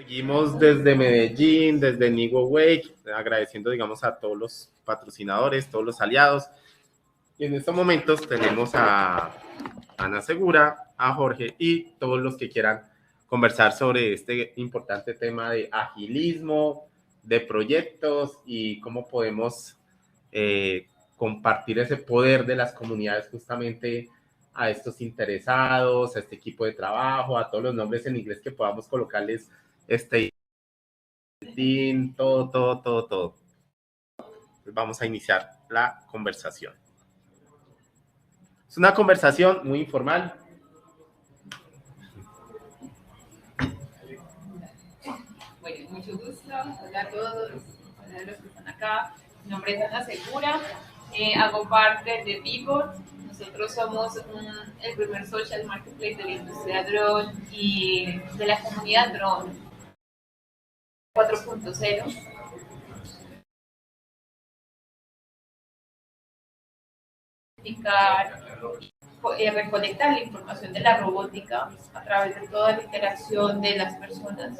Seguimos desde Medellín, desde Nigo Wake, agradeciendo, digamos, a todos los patrocinadores, todos los aliados. Y en estos momentos tenemos a Ana Segura, a Jorge y todos los que quieran conversar sobre este importante tema de agilismo, de proyectos y cómo podemos compartir ese poder de las comunidades justamente a estos interesados, a este equipo de trabajo, a todos los nombres en inglés que podamos colocarles, todo. Vamos a iniciar la conversación. Es una conversación muy informal. Bueno, mucho gusto. Hola a todos. Hola a los que están acá. Mi nombre es Ana Segura. Hago parte de Vivor. Nosotros somos el primer social marketplace de la industria drone y de la comunidad drone 4.0. Recolectar la información de la robótica a través de toda la interacción de las personas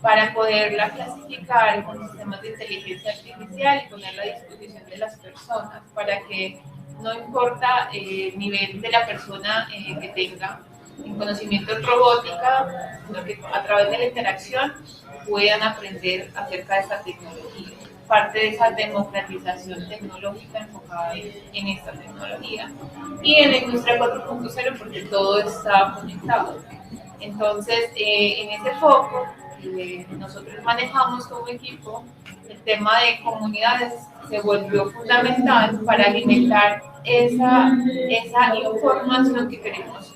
para poderla clasificar con sistemas de inteligencia artificial y ponerla a disposición de las personas para que no importa el nivel de la persona que tenga en conocimiento en robótica, sino que a través de la interacción puedan aprender acerca de esta tecnología. Parte de esa democratización tecnológica enfocada en esta tecnología y en la industria 4.0 porque todo está conectado. Entonces, en ese foco, nosotros manejamos como equipo el tema de comunidades se volvió fundamental para alimentar esa información que queremos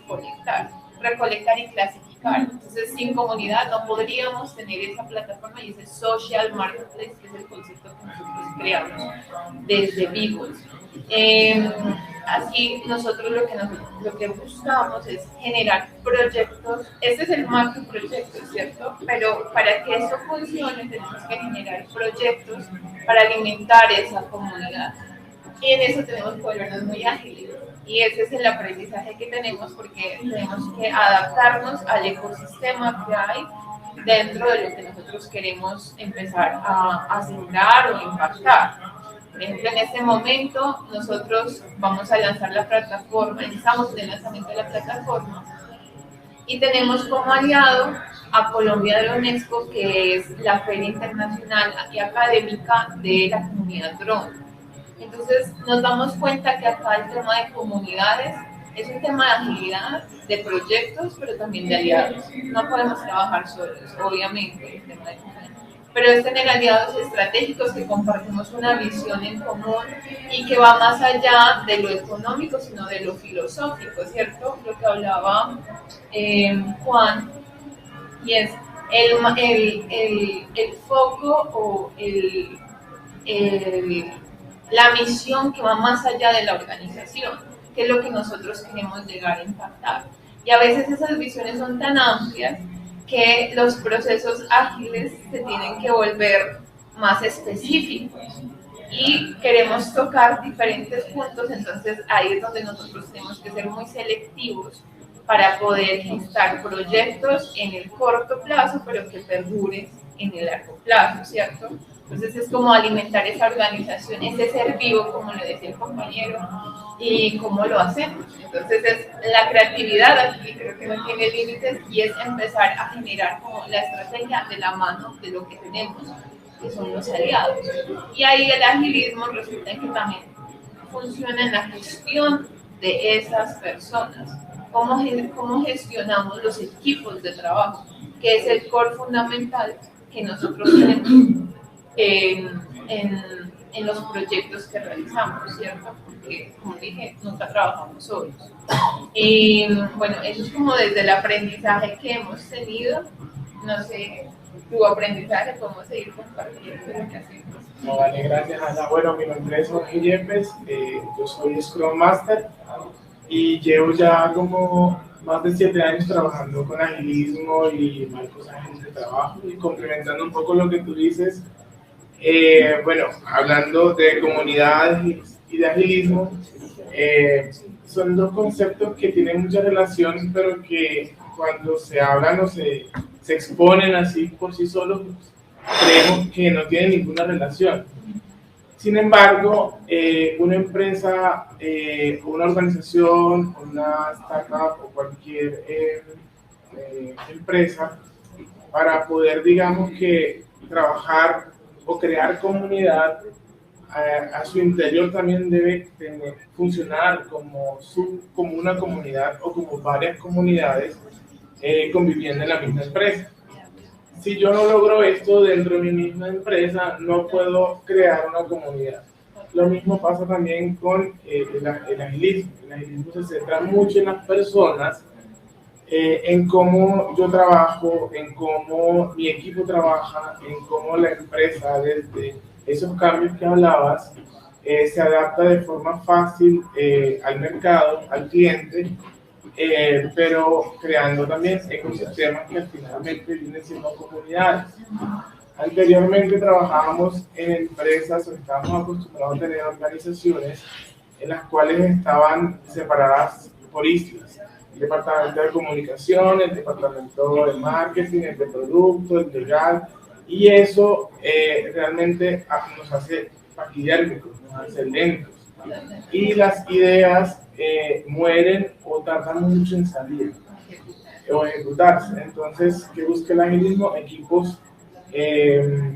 recolectar y clasificar. Entonces, sin comunidad no podríamos tener esa plataforma y ese social marketplace, que es el concepto que nosotros creamos desde Vivos. Así nosotros lo que buscamos es generar proyectos. Este es el macroproyecto, ¿cierto? Pero para que eso funcione tenemos que generar proyectos para alimentar esa comunidad. Y en eso tenemos que volvernos muy ágiles. Y ese es el aprendizaje que tenemos porque tenemos que adaptarnos al ecosistema que hay dentro de lo que nosotros queremos empezar a sembrar o impactar. Por ejemplo, en este momento nosotros vamos a lanzar la plataforma, estamos en el lanzamiento de la plataforma y tenemos como aliado a Colombia Drone Expo, que es la feria internacional y académica de la comunidad drone. Entonces nos damos cuenta que acá el tema de comunidades es un tema de agilidad, de proyectos, pero también de aliados. No podemos trabajar solos, obviamente, el tema de comunidades, pero es tener aliados estratégicos que compartimos una visión en común y que va más allá de lo económico, sino de lo filosófico, ¿cierto? Lo que hablaba Juan, y es el foco o la misión que va más allá de la organización, que es lo que nosotros queremos llegar a impactar. Y a veces esas visiones son tan amplias que los procesos ágiles se tienen que volver más específicos y queremos tocar diferentes puntos, entonces ahí es donde nosotros tenemos que ser muy selectivos para poder gestar proyectos en el corto plazo, pero que perduren en el largo plazo, ¿cierto? Entonces es como alimentar esa organización, ese ser vivo, como le decía el compañero, y cómo lo hacemos. Entonces es la creatividad aquí, creo que no tiene límites, y es empezar a generar como la estrategia de la mano de lo que tenemos, que son los aliados. Y ahí el agilismo resulta que también funciona en la gestión de esas personas. ¿Cómo gestionamos los equipos de trabajo? Que es el core fundamental que nosotros tenemos en los proyectos que realizamos, ¿cierto? Porque, como dije, nunca trabajamos solos. Y bueno, eso es como desde el aprendizaje que hemos tenido. No sé, tu aprendizaje, podemos seguir compartiendo lo que hacemos. No, vale, gracias, Ana. Bueno, mi nombre es Jorge Yepes, yo soy Scrum Master y llevo ya como más de 7 años trabajando con agilismo y marcos ágiles de trabajo y complementando un poco lo que tú dices. Bueno, hablando de comunidades y de agilismo, son dos conceptos que tienen mucha relación, pero que cuando se hablan o se se exponen así por sí solos, creemos que no tienen ninguna relación. Sin embargo, una empresa, una organización, una startup o cualquier empresa, para poder, digamos que, trabajar o crear comunidad, a su interior también debe funcionar como una comunidad o como varias comunidades conviviendo en la misma empresa. Si yo no logro esto dentro de mi misma empresa, no puedo crear una comunidad. Lo mismo pasa también con el agilismo. El agilismo se centra mucho en las personas, en cómo yo trabajo, en cómo mi equipo trabaja, en cómo la empresa, desde esos cambios que hablabas, se adapta de forma fácil al mercado, al cliente, pero creando también ecosistemas que finalmente vienen siendo comunidades. Anteriormente trabajábamos en empresas o estábamos acostumbrados a tener organizaciones en las cuales estaban separadas por islas. El departamento de comunicación, el departamento de marketing, el de producto, el legal, y eso realmente nos hace paquidérmicos, nos hace lentos. Y las ideas mueren o tardan mucho en salir o ejecutarse. Entonces, ¿qué busca el agilismo? Equipos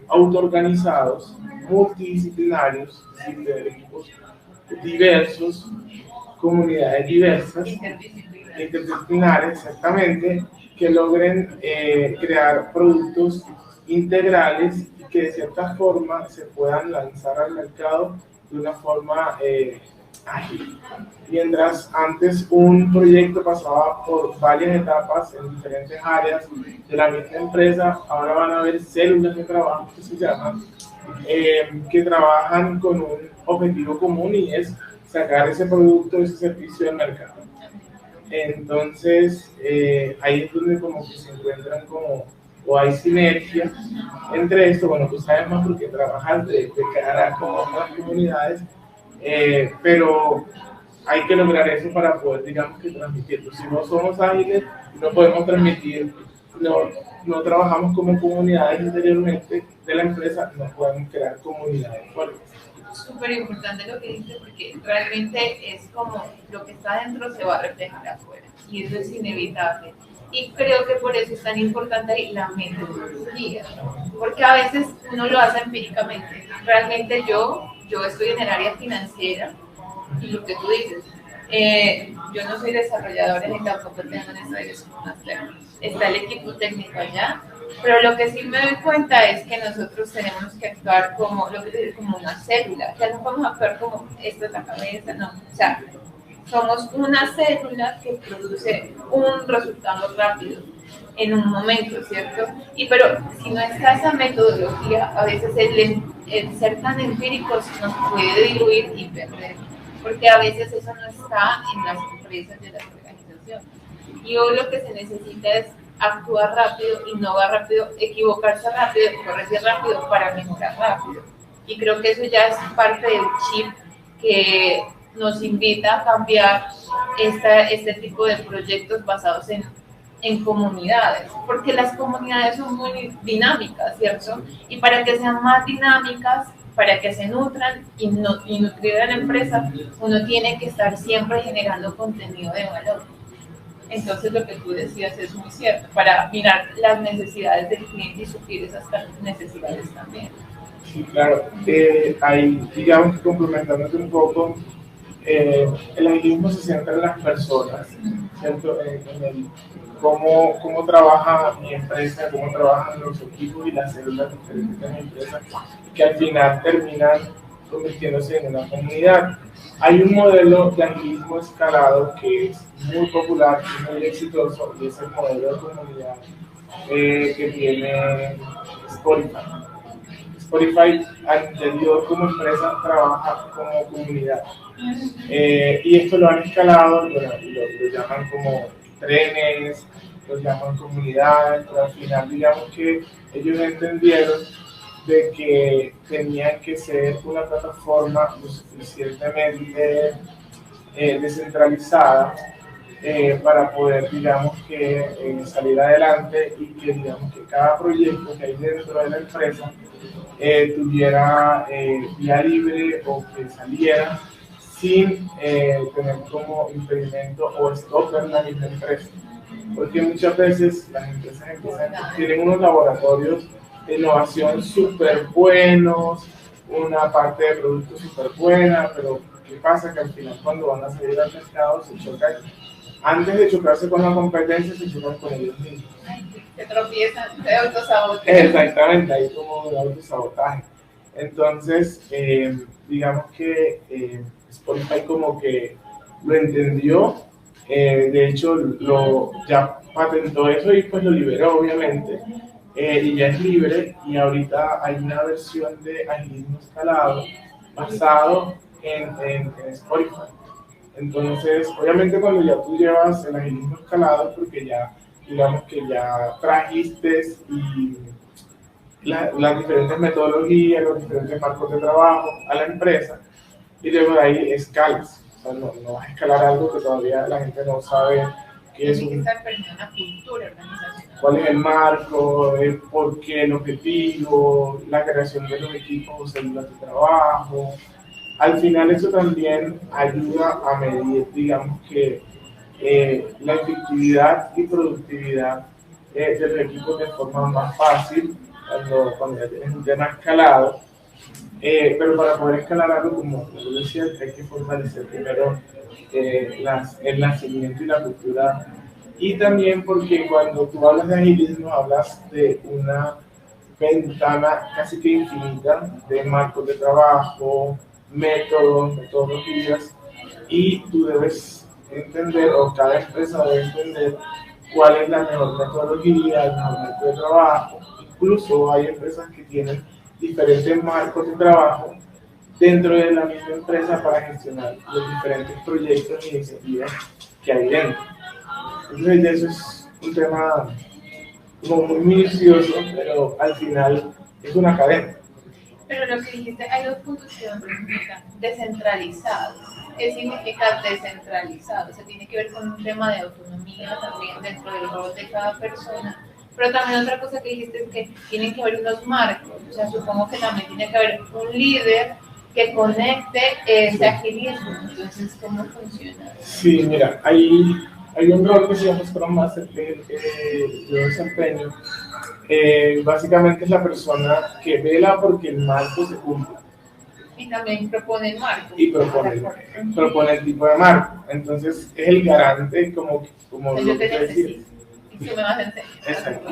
autoorganizados, multidisciplinarios, es decir, equipos diversos, comunidades diversas, interdisciplinares, exactamente, que logren crear productos integrales y que de cierta forma se puedan lanzar al mercado de una forma ágil. Mientras antes un proyecto pasaba por varias etapas en diferentes áreas de la misma empresa, ahora van a haber células de trabajo que se llaman, que trabajan con un objetivo común y es sacar ese producto, ese servicio al mercado. Entonces, ahí es donde como que se encuentran como, o hay sinergia entre esto. Bueno, tú sabes más porque trabajas de cara con otras comunidades, pero hay que lograr eso para poder, digamos, que transmitirlo. Si no somos ágiles, no podemos transmitir, no trabajamos como comunidades interiormente de la empresa, no podemos crear comunidades fuertes. Súper importante lo que dices, porque realmente es como lo que está dentro se va a reflejar afuera, y eso es inevitable. Y creo que por eso es tan importante la metodología, porque a veces uno lo hace empíricamente. Realmente yo estoy en el área financiera, y lo que tú dices, yo no soy desarrolladora ni tampoco tengo en esa dirección máster. Está el equipo técnico allá, pero lo que sí me doy cuenta es que nosotros tenemos que actuar como una célula, ya no podemos actuar como esto es la cabeza, no, o sea, somos una célula que produce un resultado rápido en un momento, ¿cierto? Pero si no está esa metodología, a veces el ser tan empíricos nos puede diluir y perder, porque a veces eso no está en las empresas de las organizaciones. Y hoy lo que se necesita es actuar rápido, innovar rápido, equivocarse rápido, corregir rápido para mejorar rápido. Y creo que eso ya es parte del chip que nos invita a cambiar este tipo de proyectos basados en comunidades, porque las comunidades son muy dinámicas, ¿cierto? Y para que sean más dinámicas, para que se nutran y nutrir a la empresa, uno tiene que estar siempre generando contenido de valor. Entonces lo que tú decías es muy cierto, para mirar las necesidades del cliente y suplir esas necesidades también. Sí, claro. Ahí, digamos, complementándote un poco, el agilismo se centra en las personas, ¿cierto? En cómo trabaja mi empresa, cómo trabajan los equipos y las células diferentes de mi empresa, que al final terminan convirtiéndose en una comunidad. Hay un modelo de agilismo escalado que es muy popular y muy exitoso, y es el modelo de comunidad que tiene Spotify. Spotify al interior como empresa trabaja como comunidad. Y esto lo han escalado, lo llaman como trenes, lo llaman comunidades, pero al final digamos que ellos entendieron de que tenían que ser una plataforma lo suficientemente descentralizada para poder, digamos, que salir adelante y que, digamos, que cada proyecto que hay dentro de la empresa tuviera vía libre o que saliera sin tener como impedimento o stop en la misma empresa. Porque muchas veces las empresas tienen unos laboratorios de innovación súper buenos, una parte de productos súper buena, pero ¿qué pasa? Que al final cuando van a salir al mercado se chocan, antes de chocarse con la competencia, se chocan con ellos mismos. Se tropiezan, se autosabotean. Exactamente, hay como un autosabotaje. Entonces, digamos que Spotify como que lo entendió, de hecho ya patentó eso y pues lo liberó obviamente, y ya es libre y ahorita hay una versión de agilismo escalado basado en Spotify. Entonces, obviamente cuando ya tú llevas el agilismo escalado, porque ya, digamos que ya trajiste y las diferentes metodologías, los diferentes marcos de trabajo a la empresa, y luego de ahí escalas. O sea, no vas a escalar algo que todavía la gente no sabe qué es. Tiene que estar perdiendo una cultura organizacional. ¿Cuál es el marco? El por qué, el objetivo, la creación de los equipos o células de trabajo. Al final eso también ayuda a medir, digamos que la efectividad y productividad de los equipos de forma más fácil cuando ya tienes un tema escalado. Pero para poder escalar algo, como yo decía, hay que fortalecer primero el nacimiento y la cultura. Y también porque cuando tú hablas de agilismo, hablas de una ventana casi que infinita de marcos de trabajo, métodos, metodologías, y tú debes entender, o cada empresa debe entender cuál es la mejor metodología, el mejor método de trabajo. Incluso hay empresas que tienen diferentes marcos de trabajo dentro de la misma empresa para gestionar los diferentes proyectos y iniciativas que hay dentro. Entonces eso es un tema como muy minucioso, pero al final es una cadena. Pero lo que dijiste, hay dos puntos que significan descentralizado. ¿Qué significa descentralizado? O sea, tiene que ver con un tema de autonomía también dentro del rol de cada persona. Pero también otra cosa que dijiste es que tienen que haber unos marcos. O sea, supongo que también tiene que haber un líder que conecte ese agilismo. Entonces, ¿cómo funciona? Sí, mira, hay un rol que se llama Scrum Master que yo desempeño. Básicamente es la persona que vela porque el marco se cumpla. Y también propone el marco. Y propone el tipo de marco. Entonces es el garante como yo te necesito. Y tú me vas a enseñar. Exacto.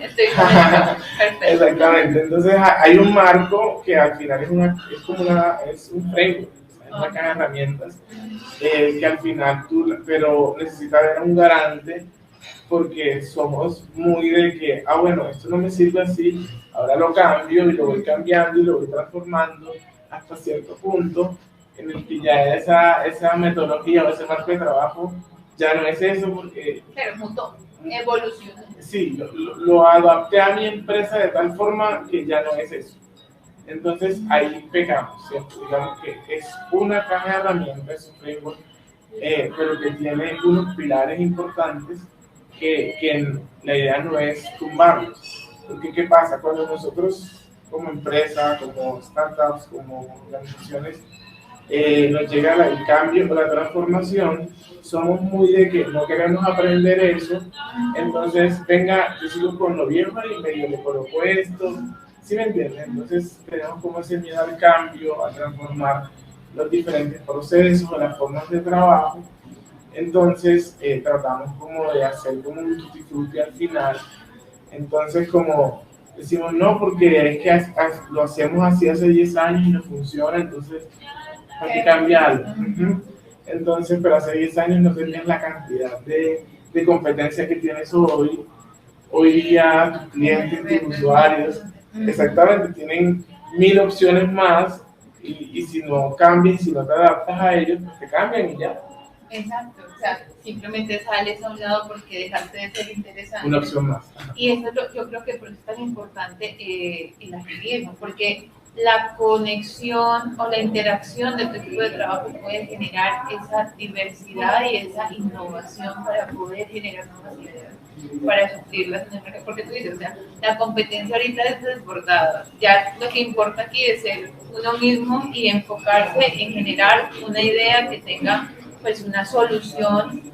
Estoy perfecto. Exactamente. Entonces hay un marco que al final es un framework, es una caja de herramientas que al final pero necesita haber un garante porque somos muy de que, bueno, esto no me sirve así, ahora lo cambio y lo voy cambiando y lo voy transformando hasta cierto punto en el que ya esa metodología o ese marco de trabajo ya no es eso porque... Pero mutó, evolucionó. Sí, lo adapté a mi empresa de tal forma que ya no es eso. Entonces ahí pegamos, ¿cierto? Digamos que es una caja de herramientas, un framework, pero que tiene unos pilares importantes que la idea no es tumbarlos. Porque ¿qué pasa? Cuando nosotros como empresa, como startups, como organizaciones, nos llega el cambio o la transformación, somos muy de que no queremos aprender eso, entonces venga, yo sigo con lo viejo y medio le coloco esto, ¿sí me entienden? Entonces tenemos como ese miedo al cambio, a transformar los diferentes procesos o las formas de trabajo. Entonces tratamos como de hacer como un tutti frutti al final. Entonces como decimos no, porque es que lo hacemos así hace 10 años y no funciona, entonces hay que cambiarlo. Entonces, pero hace 10 años no tenías la cantidad de competencia que tienes hoy. Hoy día tus clientes, tus usuarios, exactamente, tienen 1000 opciones más y si no cambias, si no te adaptas a ellos, pues te cambian y ya. Exacto, o sea, simplemente sales a un lado porque dejaste de ser interesante. Una opción más. Y eso yo creo que por eso es tan importante el agilismo, porque la conexión o la interacción de tu equipo de trabajo puede generar esa diversidad y esa innovación para poder generar nuevas ideas, para suplirlas en el mercado. Porque tú dices, o sea, la competencia ahorita es desbordada. Ya lo que importa aquí es ser uno mismo y enfocarse en generar una idea que tenga pues una solución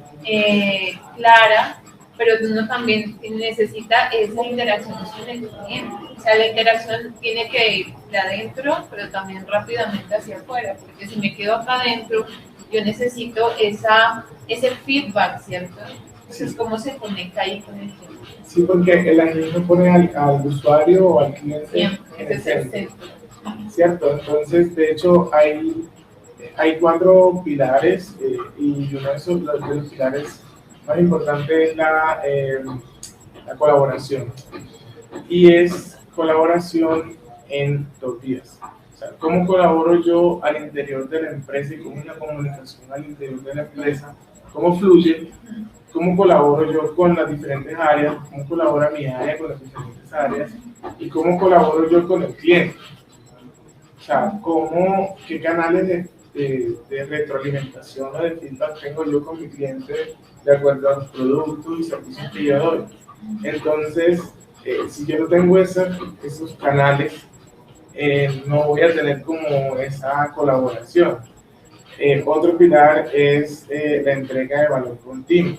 clara, pero uno también necesita esa interacción con el cliente. O sea, la interacción tiene que ir de adentro, pero también rápidamente hacia afuera, porque si me quedo acá adentro, yo necesito ese feedback, ¿cierto? Entonces, ¿cómo se conecta ahí con el cliente? Sí, porque el agilismo pone al usuario o al cliente Siempre, en el ese es el centro, centro. ¿cierto? Entonces, de hecho, hay 4 pilares y uno de los pilares más importantes es la colaboración. Y es colaboración en 2 vías. O sea, ¿cómo colaboro yo al interior de la empresa y cómo es la comunicación al interior de la empresa? ¿Cómo fluye? ¿Cómo colaboro yo con las diferentes áreas? ¿Cómo colabora mi área con las diferentes áreas? ¿Y cómo colaboro yo con el cliente? O sea, qué canales de retroalimentación o de feedback tengo yo con mi cliente de acuerdo a los productos y servicios que yo doy. Entonces, si yo no tengo esos canales, no voy a tener como esa colaboración. Otro pilar es la entrega de valor continuo.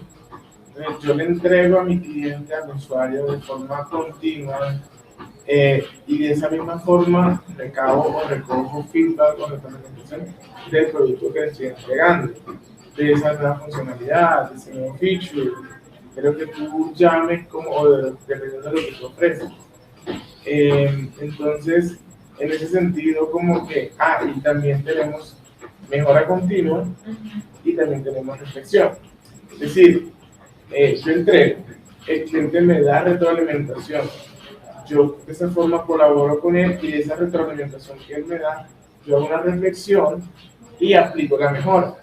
Entonces, yo le entrego a mi cliente, al usuario, de forma continua y de esa misma forma recabo o recojo feedback o retroalimentación del producto que le estoy entregando, de esa nueva funcionalidad, de ese nuevo feature, de lo que tú llames como dependiendo de lo que tú ofreces. Entonces, en ese sentido, como que, y también tenemos mejora continua y también tenemos reflexión. Es decir, yo entrego, el cliente me da retroalimentación, yo de esa forma colaboro con él y de esa retroalimentación que él me da, yo hago una reflexión y aplico la mejora.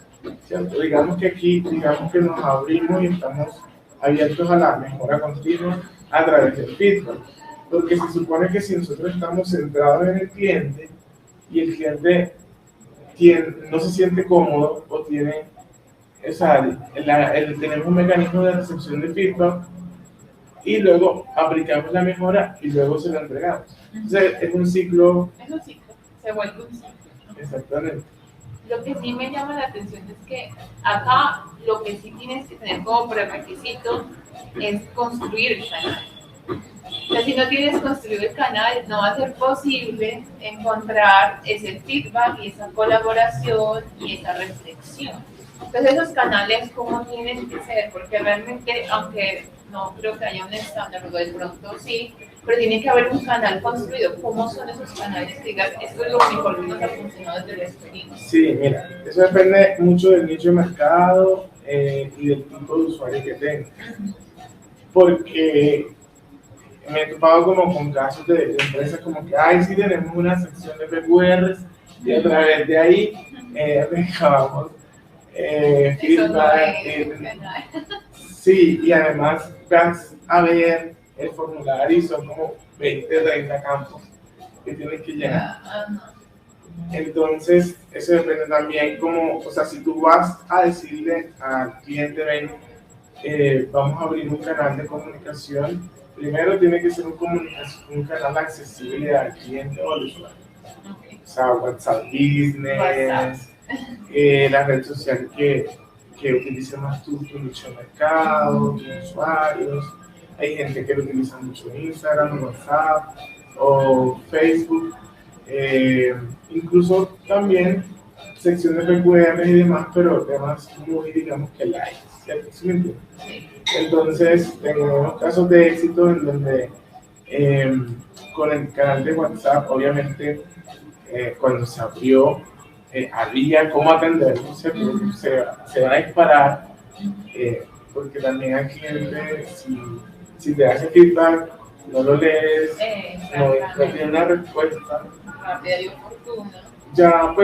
¿Cierto? Digamos que aquí, digamos que nos abrimos y estamos abiertos a la mejora continua a través del feedback. Porque se supone que si nosotros estamos centrados en el cliente y el cliente no se siente cómodo o tiene, o sea, tenemos un mecanismo de recepción de feedback y luego aplicamos la mejora y luego se la entregamos. Entonces es un ciclo. Es un ciclo, se vuelve un ciclo. Exactamente. Lo que sí me llama la atención es que acá lo que sí tienes que tener como prerequisito es construir el canal. O sea, si no tienes construido el canal, no va a ser posible encontrar ese feedback y esa colaboración y esa reflexión. Entonces, esos canales, ¿cómo tienen que ser? Porque realmente, aunque no creo que haya un estándar, o de pronto sí, pero tiene que haber un canal construido. ¿Cómo son esos canales que digas, esto es lo mejor que nos ha funcionado desde la experiencia? Sí, mira, eso depende mucho del nicho de mercado y del tipo de usuario que tenga. Porque me he topado como con casos de empresas como que, sí tenemos una sección de PQRs y a través de ahí recabamos feedback. Sí, y además vas a ver el formulario y son como 20, 30 campos que tienes que llenar. Entonces, eso depende también como, o sea, si tú vas a decirle al cliente, ven, vamos a abrir un canal de comunicación, primero tiene que ser un canal accesible al cliente o al usuario. O sea, WhatsApp Business, la red social que utiliza más tu nicho de mercado, tus usuarios. Hay gente que lo utiliza mucho Instagram, WhatsApp o Facebook. Incluso también secciones de PQR y demás, pero temas muy, digamos que light, ¿cierto? ¿Sí me entiendes? Entonces, tenemos casos de éxito en donde con el canal de WhatsApp, obviamente, cuando se abrió, había cómo atenderlo, ¿cierto? Se va a disparar, porque también hay clientes, si te hace feedback, no lo lees, no tiene una respuesta. Rápida y oportuna. Ya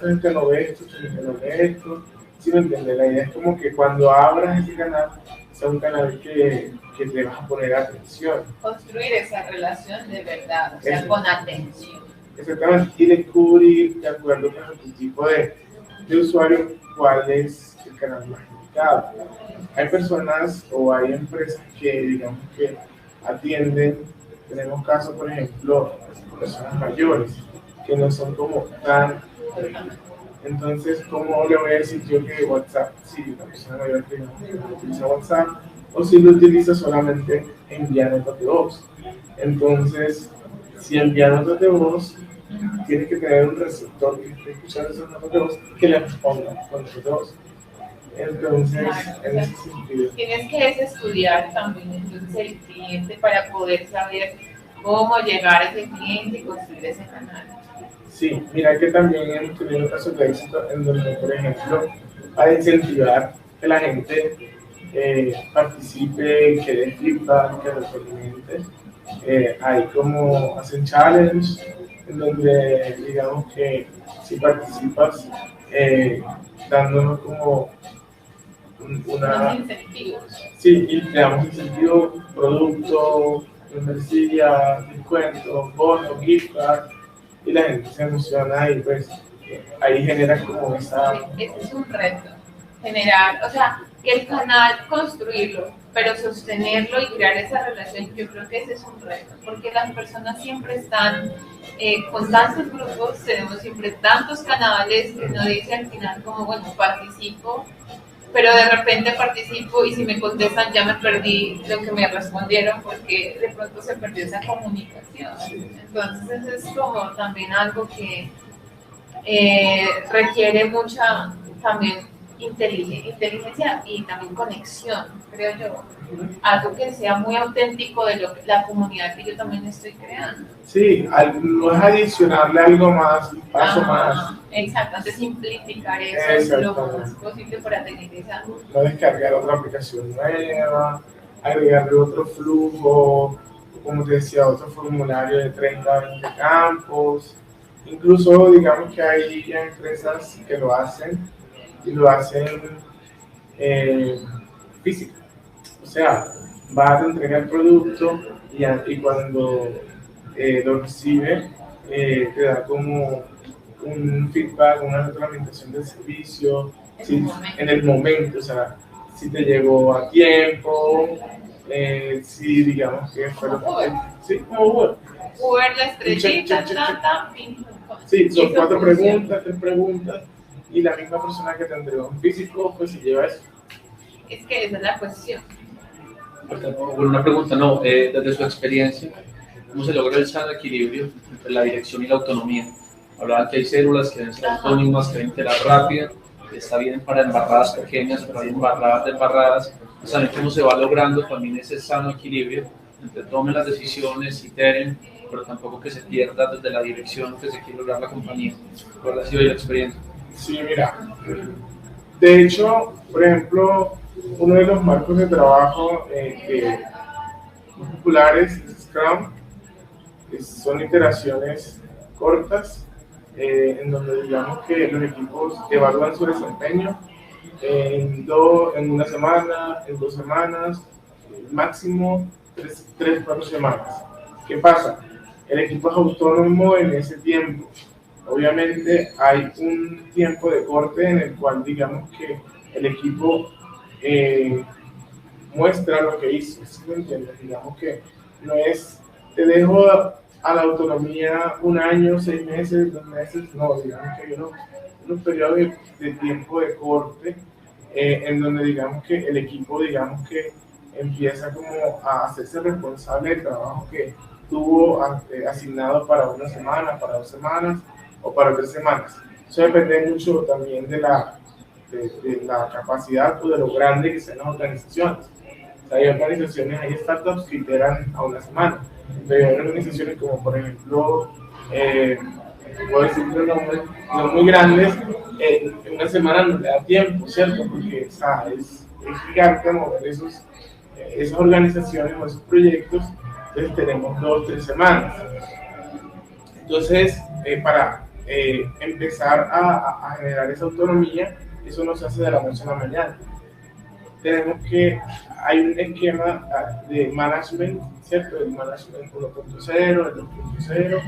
gente no ve esto, gente no ve esto. ¿Sí me entiendes? La idea es como que cuando abras ese canal, sea un canal que te vas a poner atención. Construir esa relación de verdad, o sea, con atención. exactamente, y descubrir, de acuerdo con tu tipo de usuario, cuál es el canal más indicado. Hay personas o hay empresas que, digamos, que atienden, tenemos casos, por ejemplo, personas mayores, que no son como tan. Entonces, ¿cómo le voy a decir yo que WhatsApp, si la persona mayor que no utiliza WhatsApp, o si lo utiliza solamente envía notas de voz? Entonces, si envía notas de voz, tiene que tener un receptor que esté escuchando esas notas de voz que le responda con notas de voz. Entonces, Claro, en ese sentido. tienes que estudiar también entonces el cliente para poder saber cómo llegar a ese cliente y construir ese canal. Sí, mira que también hemos tenido casos de éxito en donde, por ejemplo, para incentivar que la gente participe, que dé feedback, que retroalimente, hay como hacen challenge, en donde digamos que si participas, dándonos como Unos incentivos. sí, y le damos incentivo, producto, membresía, descuento, bono, gift card, y la gente se emociona y pues ahí genera como esa. Ese es un reto, generar, o sea, el canal construirlo, pero sostenerlo y crear esa relación, yo creo que ese es un reto, porque las personas siempre están con tantos grupos, tenemos siempre tantos canales que uno dice al final como, bueno, participo, pero de repente participo y si me contestan ya me perdí lo que me respondieron porque de pronto se perdió esa comunicación. Entonces es como también algo que requiere mucha también inteligencia y también conexión, creo yo. Algo que sea muy auténtico de la comunidad que yo también estoy creando. Sí, no es adicionarle algo más, un paso más. Exacto, antes simplificar eso lo más posible para tener esa. No descargar otra aplicación nueva, agregarle otro flujo, como te decía, otro formulario de 30 20 campos. Incluso, digamos que hay ya empresas que lo hacen y lo hacen físico. O sea, va a entregar el producto y cuando lo recibe, te da como un feedback, una retroalimentación del servicio, en el momento, o sea, si te llegó a tiempo, si digamos que fue lo que. Sí, como Uber. Uber, la estrellita, Sí, son 4 preguntas, 3 preguntas, y la misma persona que te entregó en físico, pues se lleva eso. Es que esa es la cuestión. Bueno, una pregunta, no, desde su experiencia, ¿cómo se logra el sano equilibrio entre la dirección y la autonomía? Hablaban que hay células que deben ser autónomas, que deben iterar rápido, que está bien para embarradas pequeñas, pero hay embarradas de embarradas. ¿Saben cómo se va logrando también ese sano equilibrio entre tomen las decisiones, iteren, pero tampoco que se pierda desde la dirección que se quiere lograr la compañía? ¿Cuál ha sido la experiencia? Sí, mira, de hecho, por ejemplo, uno de los marcos de trabajo muy populares es Scrum, que son iteraciones cortas, en donde digamos que los equipos evalúan su desempeño en una semana, en 2 semanas, máximo 3-4 semanas. ¿Qué pasa? El equipo es autónomo en ese tiempo. Obviamente hay un tiempo de corte en el cual digamos que el equipo muestra lo que hizo, ¿sí me entiendes? Digamos que no es, te dejo a la autonomía 1 año, 6 meses, 2 meses, no, digamos que hay unos periodos de tiempo de corte en donde digamos que el equipo, digamos que empieza como a hacerse responsable del trabajo que tuvo asignado para 1 semana, para 2 semanas o para 3 semanas. Eso depende mucho también de la capacidad o de lo grande que sean las organizaciones. O sea, hay organizaciones, hay startups que iteran a 1 semana, pero hay organizaciones como por ejemplo, puedo decir los nombres, no muy grandes, en 1 semana no le da tiempo, ¿cierto? Porque o sea, es gigante mover esas organizaciones o esos proyectos, entonces tenemos 2-3 semanas. Entonces, para empezar a generar esa autonomía, eso no se hace de la noche a la mañana. hay un esquema de management, ¿cierto? El management 1.0, el 2.0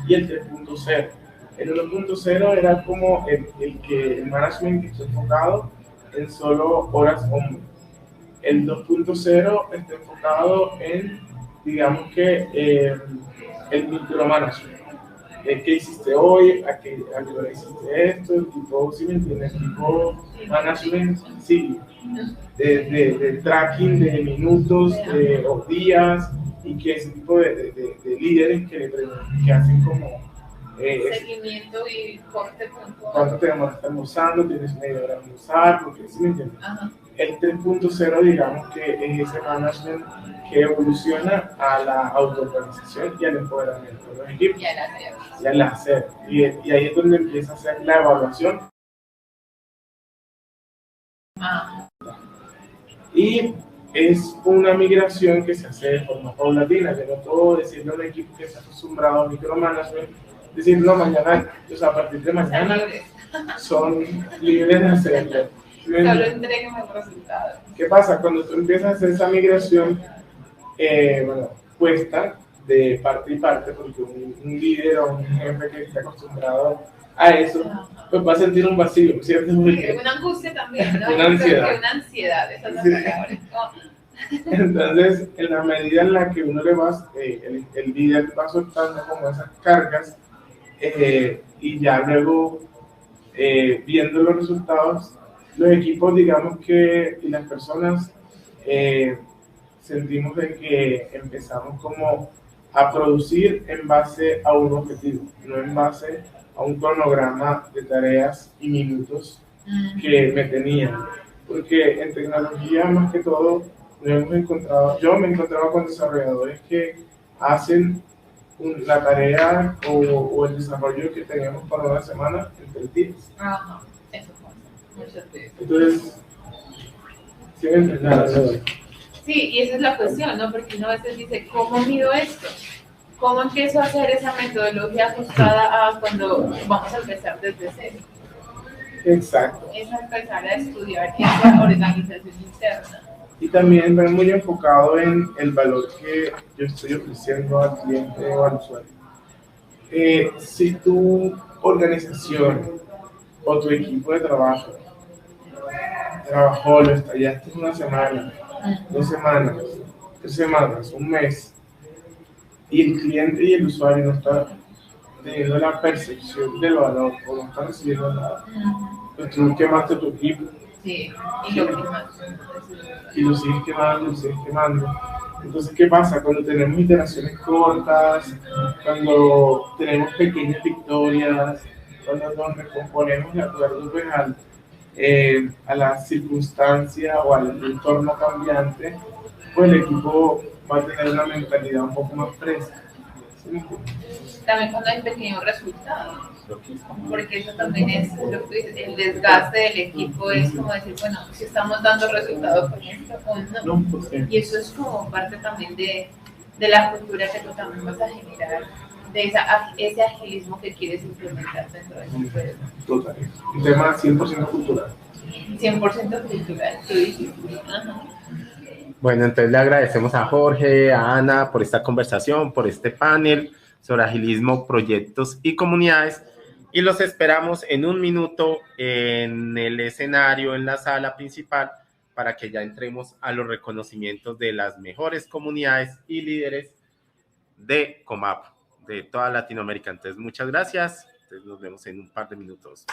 y el 3.0. El 1.0 era como el management que está enfocado en solo horas hombre. El 2.0 está enfocado en, digamos que, el micromanagement. ¿Qué hiciste hoy? ¿A qué hora hiciste esto? El tipo, ¿sí me entiendes? El tipo management, sí, de tracking de minutos o días, y que ese tipo de líderes que hacen como seguimiento y corte puntual. ¿cuánto te demoras almorzando? ¿Tienes media hora de almorzar? Porque, ¿sí me entiendes? Ajá. El 3.0, digamos que es ese management que evoluciona a la autoorganización y al empoderamiento de los equipos. Y al hacer. Y ahí es donde empieza a hacer la evaluación. Y es una migración que se hace de forma paulatina. Yo no puedo decirle a un equipo que está acostumbrado a micromanagement, decir, no, mañana, o sea, a partir de mañana son libres de hacerlo. Solo entreguen el resultado. ¿Qué pasa? Cuando tú empiezas a hacer esa migración, bueno, cuesta de parte y parte, porque un líder o un jefe que está acostumbrado a eso, pues va a sentir un vacío, ¿cierto? Una angustia también, ¿no? Una ansiedad. Una ansiedad, esa es la palabra. Entonces, en la medida en la que uno le va, el líder va soltando como esas cargas, y ya luego, viendo los resultados, los equipos, digamos que, y las personas, sentimos de que empezamos como a producir en base a un objetivo, no en base a un cronograma de tareas y minutos que me tenían. Porque en tecnología, más que todo, yo me he encontrado con desarrolladores que hacen la tarea o el desarrollo que teníamos para una semana en 3 días. Ajá, eso pasa muchas veces. Entonces, ¿sí me entiendes? Sí, y esa es la cuestión, ¿no? Porque uno a veces dice, ¿cómo mido esto? ¿Cómo empiezo a hacer esa metodología ajustada a cuando vamos a empezar desde cero? Exacto. Es empezar a estudiar esa organización interna. Y también va muy enfocado en el valor que yo estoy ofreciendo al cliente o al usuario. Si tu organización o tu equipo de trabajo trabajó, lo estallaste en una semana, 2 semanas, 3 semanas, un mes, y el cliente y el usuario no están teniendo la percepción del valor o no están recibiendo nada, pues tú quemaste tu equipo. Sí, y lo quemas. Y lo sigues quemando, lo sigues quemando. Entonces, ¿qué pasa? Cuando tenemos iteraciones cortas, cuando tenemos pequeñas victorias, cuando nos recomponemos de acuerdo pues, a la circunstancia o al entorno cambiante, pues el equipo va a tener una mentalidad un poco más fresca. ¿Sí? También cuando hay pequeños resultados, porque eso también es lo que tú dices, el desgaste del equipo es como decir, bueno, si estamos dando resultados con esto o no. Y eso es como parte también de la cultura que tú también vas a generar, de ese agilismo que quieres implementar dentro de tu empresa. Total, un tema 100% cultural. 100% cultural, tú dices. Ajá. Bueno, entonces le agradecemos a Jorge, a Ana por esta conversación, por este panel sobre agilismo, proyectos y comunidades, y los esperamos en un minuto en el escenario, en la sala principal, para que ya entremos a los reconocimientos de las mejores comunidades y líderes de Comap, de toda Latinoamérica. Entonces, muchas gracias. Entonces, nos vemos en un par de minutos.